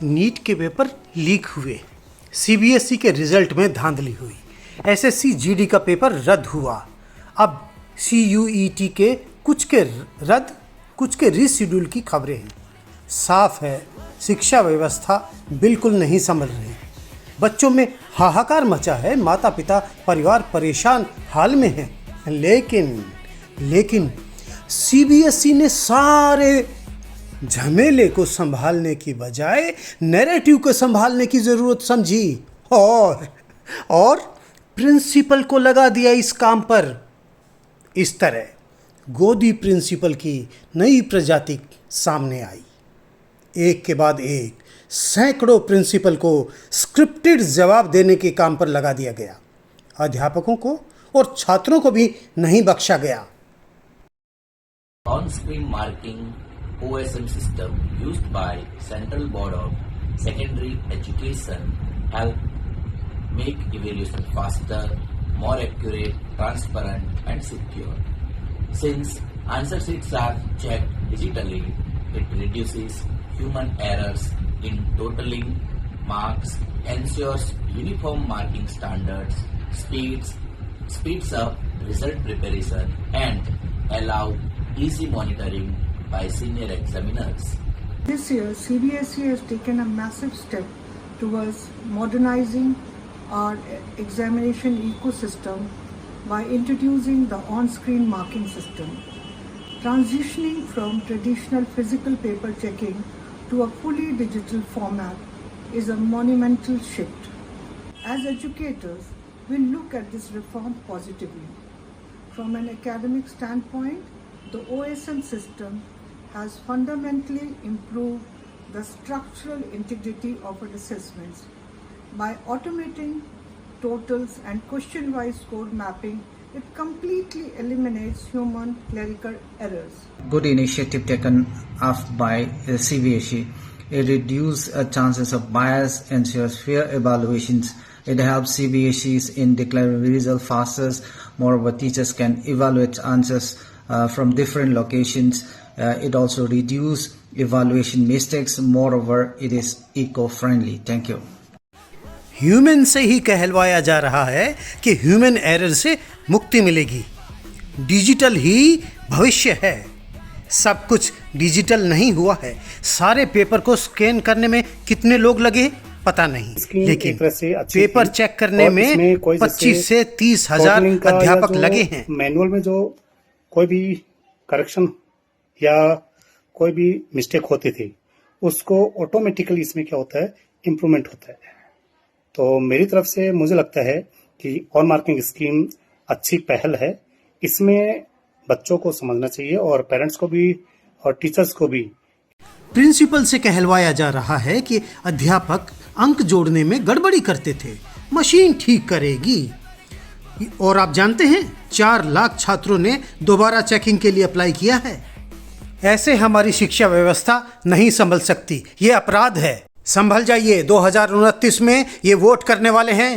NEET के paper leak हुए, CBSE के रिजल्ट में धांधली हुई, एसएससी जीडी का पेपर रद्द हुआ, अब सीयूईटी के कुछ के रद्द कुछ के रीशेड्यूल की खबरें हैं। साफ है शिक्षा व्यवस्था बिल्कुल नहीं संभल रही। बच्चों में हाहाकार मचा है, माता पिता परिवार परेशान हाल में है। लेकिन सीबीएसई ने सारे झमेले को संभालने की बजाय नैरेटिव को संभालने की ज़रूरत समझी और प्रिंसिपल को लगा दिया इस काम पर। इस तरह गोदी प्रिंसिपल की नई प्रजाति सामने आई। एक के बाद एक सैकड़ों प्रिंसिपल को स्क्रिप्टेड जवाब देने के काम पर लगा दिया गया। अध्यापकों को और छात्रों को भी नहीं बख्शा गया। On-screen marking OSM system used by Central Board of Secondary Education help make evaluation faster, more accurate, transparent and secure. Since answer sheets are checked digitally, it reduces human errors in totaling marks, ensures uniform marking standards, speeds up result preparation and allow easy monitoring by senior examiners. This year, CBSE has taken a massive step towards modernizing our examination ecosystem by introducing the on-screen marking system. Transitioning from traditional physical paper checking to a fully digital format is a monumental shift. As educators, we look at this reform positively. From an academic standpoint, the OSM system has fundamentally improved the structural integrity of our assessments. By automating totals and question-wise score mapping, it completely eliminates human clerical errors. Good initiative taken up by CBSE. It reduces chances of bias, ensures fair evaluations. It helps CBSEs in declaring results faster. Moreover, teachers can evaluate answers from different locations. It also reduces evaluation mistakes. Moreover, it is eco-friendly. Thank you. Human से ही कहलवाया जा रहा है कि human error से मुक्ति मिलेगी। Digital ही भविष्य है। सब कुछ डिजिटल नहीं हुआ है। सारे पेपर को स्कैन करने में कितने लोग लगे पता नहीं, लेकिन पेपर चेक करने में 25 से 30 हजार अध्यापक लगे हैं। मैनुअल में जो कोई भी करेक्शन या कोई भी मिस्टेक होती थी उसको ऑटोमेटिकली इसमें क्या होता है, इम्प्रूवमेंट होता है। तो मेरी तरफ से मुझे लगता है कि ऑन मार्किंग स्कीम अच्छी पहल है। इसमें बच्चों को समझना चाहिए और पेरेंट्स को भी और टीचर्स को भी। प्रिंसिपल से कहलवाया जा रहा है कि अध्यापक अंक जोड़ने में गड़बड़ी करते थे, मशीन ठीक करेगी। और आप जानते हैं 4 लाख छात्रों ने दोबारा चेकिंग के लिए अप्लाई किया है। ऐसे हमारी शिक्षा व्यवस्था नहीं संभल सकती, ये अपराध है। संभल जाइए, 2029 में ये वोट करने वाले हैं।